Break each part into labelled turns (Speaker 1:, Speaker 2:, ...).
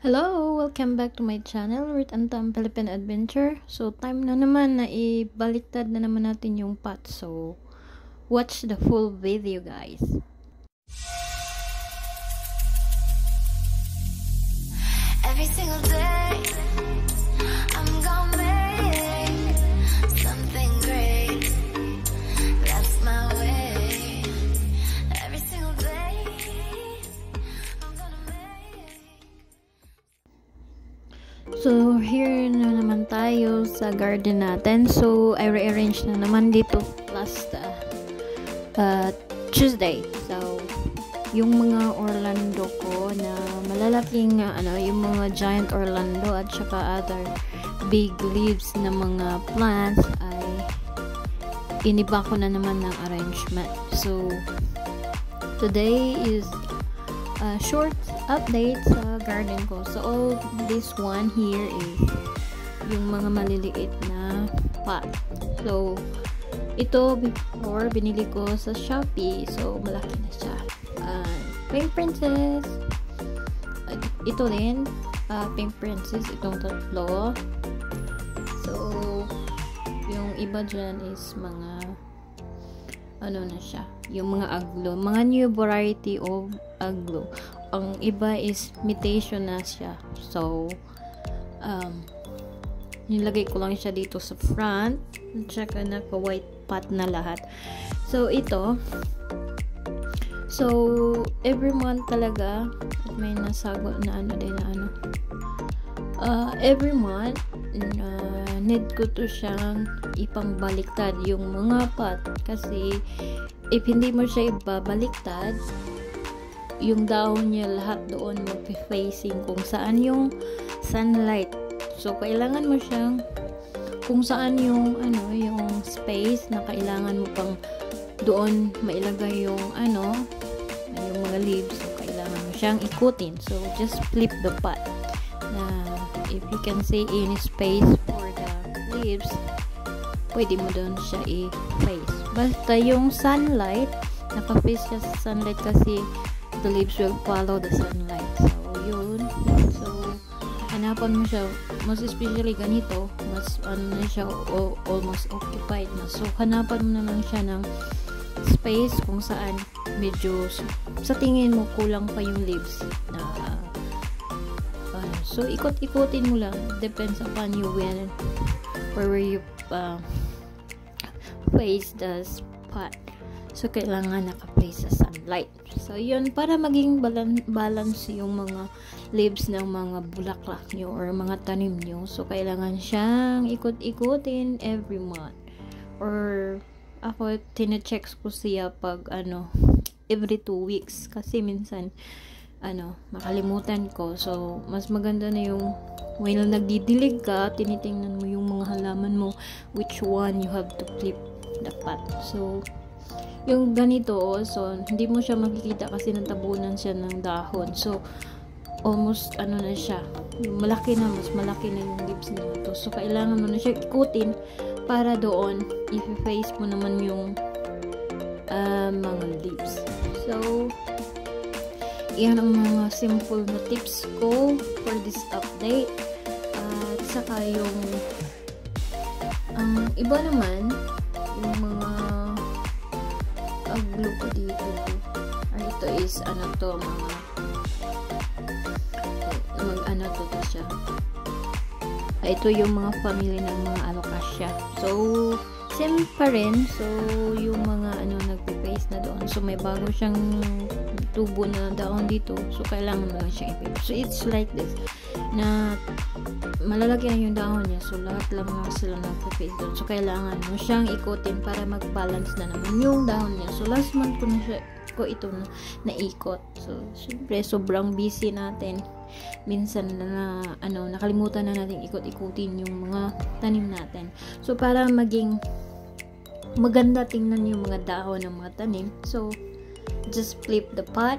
Speaker 1: Hello! Welcome back to my channel, Ruth Antam Philippine Adventure. So, time na naman na ibaliktad na naman natin yung pot. So, watch the full video, guys.
Speaker 2: Every single day, I'm gonna make something great. That's my way. Every single day, I'm gonna make.
Speaker 1: So, here na naman tayo sa garden natin. So, I rearrange na naman dito last Tuesday. So, yung mga Orlando ko na malalaking yung mga giant Orlando at saka other big leaves na mga plants ay iniba ko na naman ng arrangement. So today is a short update sa garden ko. So all this one here is yung mga maliliit na pot. So ito before binili ko sa Shopee. So malaki na siya. Pink Princess. Ito din. Pink Princess. Itong tatlo. So, yung iba dyan is mga na siya. Yung mga aglo. Mga new variety of aglo. Ang iba is mutation na siya. So, nilagay ko lang siya dito sa front. Tsaka naka-white pot na lahat. So, ito so, every month talaga, at may nasago na every month, need ko to siyang ipangbaliktad yung mga pot. Kasi, if hindi mo siya ibabaliktad, yung dahon niya lahat doon mag-facing kung saan yung sunlight. So, kailangan mo siyang, kung saan yung, yung space na kailangan mo pang doon mailagay yung yung mga leaves. So, kailangan mo siyang ikutin. So, just flip the pot. Na, if you can see any space for the leaves, pwede mo doon siya i-face. Basta yung sunlight, naka-face siya sa sunlight kasi the leaves will follow the sunlight. So, yun. So, hanapan mo siya, most especially ganito, mas na siya, almost occupied na. So, hanapan mo na lang siya ng space kung saan medyo sa tingin mo kulang pa yung leaves na so ikot-ikotin mo lang, depends upon you when or where you face the spot. So kailangan naka-face sa sunlight. So yun, para maging balance yung mga leaves ng mga bulaklak nyo or mga tanim nyo. So kailangan siyang ikot-ikotin every month. Or ako, tine-checks ko siya pag every 2 weeks. Kasi minsan, makalimutan ko. So, mas maganda na yung when nagdidilig ka, tinitingnan mo yung mga halaman mo, which one you have to flip the pot. So, yung ganito, so, hindi mo siya makikita kasi natabunan siya ng dahon. So, almost, na siya. Malaki na, mas malaki na yung leaves na ito. So, kailangan mo na siya ikutin para doon, i-face mo naman yung mga leaves. So, yan ang mga simple na tips ko for this update. At saka yung ang iba naman, yung mga aglo ko dito. Ito is to siya. Ito yung mga family ng mga alocasia. So, same pa rin. So, yung mga nagpe-face na doon. So, may bago siyang tubo na daon dito. So, kailangan mo lang siyang i-face. So, it's like this. Na malalaki na yung dahon niya. So, lahat lang sila nagpe-face doon. So, kailangan mo siyang ikutin para mag-balance na naman yung dahon niya. So, last month ko na siya ito naikot. So, syempre, sobrang busy natin. Minsan na nakalimutan na natin ikot-ikutin yung mga tanim natin. So, para maging maganda tingnan yung mga dahon ng mga tanim. So, just flip the pot.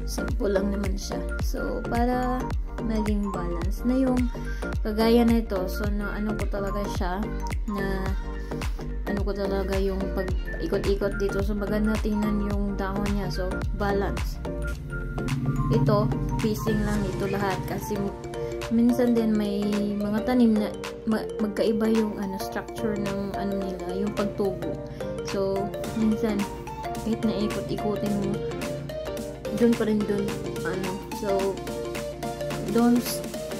Speaker 1: Simple lang naman siya. So, para maging balance na yung kagaya na ito. So, ko talaga siya na ko talaga yung pag ikot-ikot dito. So, maganda tingnan yung dahon niya. So, balance. ito, piecing lang ito lahat kasi minsan din may mga tanim na magkaiba yung structure ng nila, yung pagtubo. So, minsan kahit na ikot-ikutin mo, dun pa rin dun, so, don't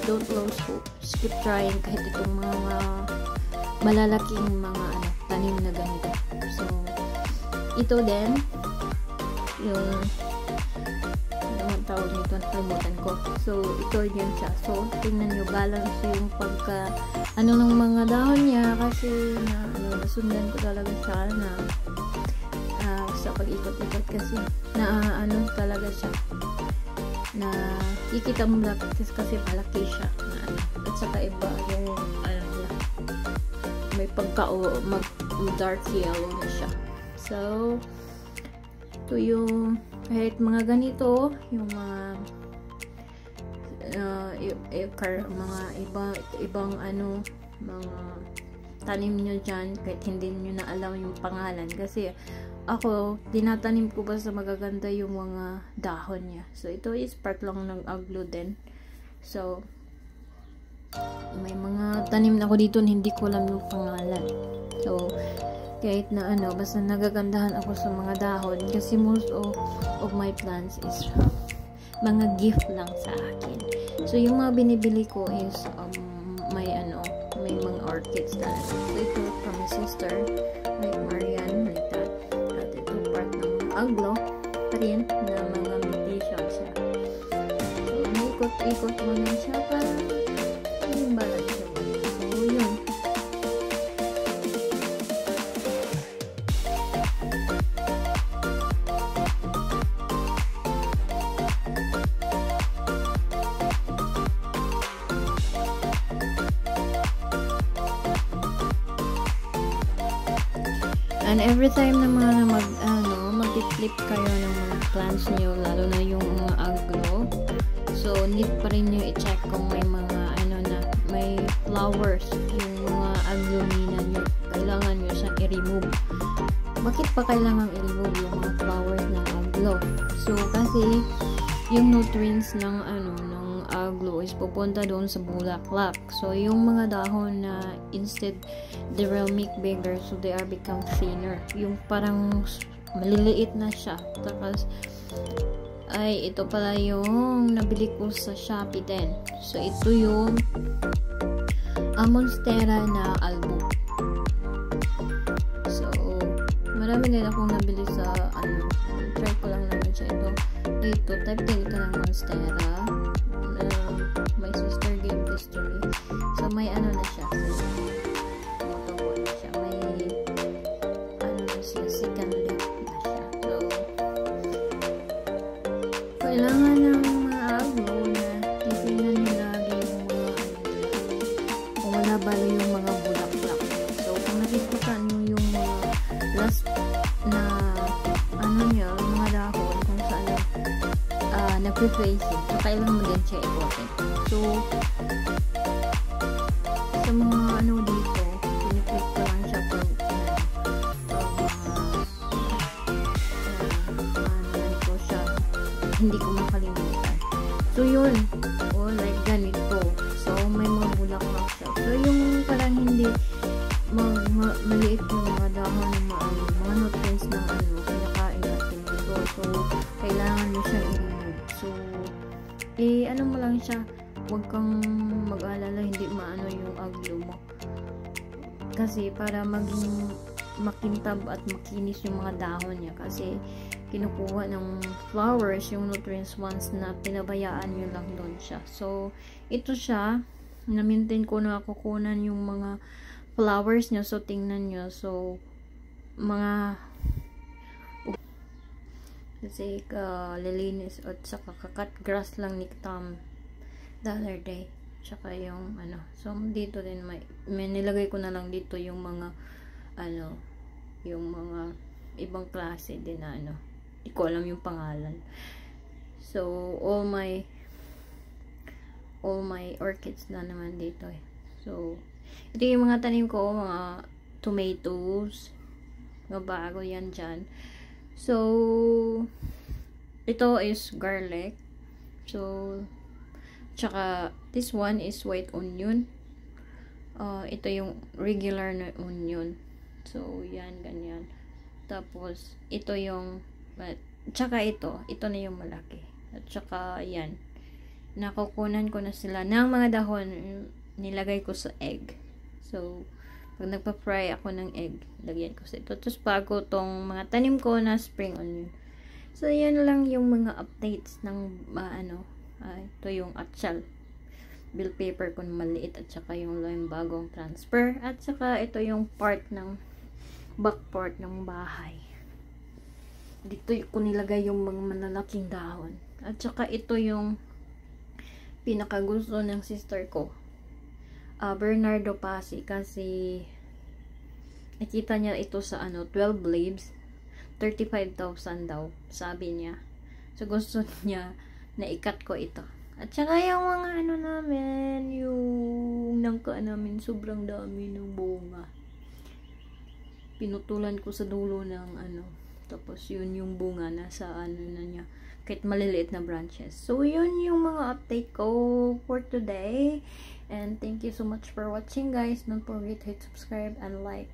Speaker 1: lose hope. Keep trying kahit itong mga malalaking mga tanim na ganito. So, ito din, yung tawag nito, nakalimutan ko. So, ito yun siya. So, tingnan nyo, balance yung pagka ng mga dahon niya kasi nasundan ko talaga siya na sa pag-ikot-ikot kasi talaga siya na kikita mo lang kasi malaki siya at saka iba yung niya, may pagka dark yellow na siya. So, ito yung kahit mga ganito, yung mga ibang mga tanim nyo dyan, kahit hindi nyo na alam yung pangalan, kasi ako, tinatanim ko basta magaganda yung mga dahon niya. So, ito is part lang ng aglo din. So, may mga tanim na ko dito na hindi ko alam yung pangalan. So, kahit na basta nagagandahan ako sa mga dahon kasi most of my plants is mga gift lang sa akin. So, yung mga binibili ko is may mga orchids talaga. So, ito from my sister, like Marian, like that. At ito part ng aglo pa rin na mga mutation siya. So, naikot-ikot mo na siya para yung balance siya. So, yun. And every time na mag-flip kayo ng mga plants nyo, lalo na yung mga aglo, so need pa rin nyo i-check kung may mga may flowers yung mga aglomina nyo, kailangan nyo siyang i-remove. Bakit pa kailangan i-remove yung mga flowers ng aglo? So kasi yung nutrients ng aglo is pupunta doon sa bulaklak. So, yung mga dahon na instead they will make bigger, so they are become thinner. Yung parang maliliit na siya. Tapos, ito pala yung nabili ko sa Shopee din. So, ito yung Monstera na albo. So, marami din akong nabili sa try ko lang naman siya ito. Type din ito ng Monstera. My sister gave this to me. So, may na siya. Tumutabo na siya. May na siya. Second leaf na siya. So, kailangan ng mga aglo na titignan nyo lagi yung mga kung wala bala yung mga bulaklak. So, kung nakikita nyo yung mga last na yung mga dahon kung saan nagpe-facing. So, kailangan mo din siya ikotin. So, sa mga dito, pinipit ko lang siya pag ko siya, hindi ko makalimutan. So, yun. Like ganito. So, may mga bulaklak siya. So, yung parang hindi maliit yung mga dahon ng mga nutrients ng kinakain natin dito. So, kailangan mo siyang i-remove. So, mo lang siya, huwag kang mag-alala, hindi maano yung aglo mo. Kasi para maging makintab at makinis yung mga dahon niya. Kasi kinukuha ng flowers yung nutrients once na pinabayaan nyo lang doon siya. So, ito siya, na-maintain ko na kukunan yung mga flowers niya. So, tingnan nyo. So, mga kasi lilinis at saka kakat grass lang ni Tom the other day. Tsaka yung so dito din may nilagay ko na lang dito yung mga yung mga ibang klase din na hindi ko alam yung pangalan. So all my orchids na naman dito So ito yung mga tanim ko, mga tomatoes, mga bago yan dyan. So Ito is garlic. So, tsaka, this one is white onion. Ito yung regular na onion. So, yan, ganyan. Tapos, ito yung, tsaka ito na yung malaki. At tsaka, yan. Nakukunan ko na sila ng mga dahon, nilagay ko sa egg. So, pag nagpa-fry ako ng egg, lagyan ko sa ito. Tapos, bago tong mga tanim ko na spring onion. So, yan lang yung mga updates ng, ito yung atsyal. Bill paper ko na maliit at saka yung bagong transfer at saka ito yung back part ng bahay. Dito ko nilagay yung mga malalaking dahon at saka ito yung pinakagusto ng sister ko, Bernardo Pasi, kasi nakita niya ito sa 12 leaves, 35,000 daw sabi niya. So gusto niya na ikat ko ito. At saka yung mga namin, yung nangka namin, sobrang dami ng bunga. Pinutulan ko sa dulo ng tapos yun yung bunga nasa na niya, kahit maliliit na branches. So yun yung mga update ko for today. And thank you so much for watching, guys. Don't forget to hit subscribe and like.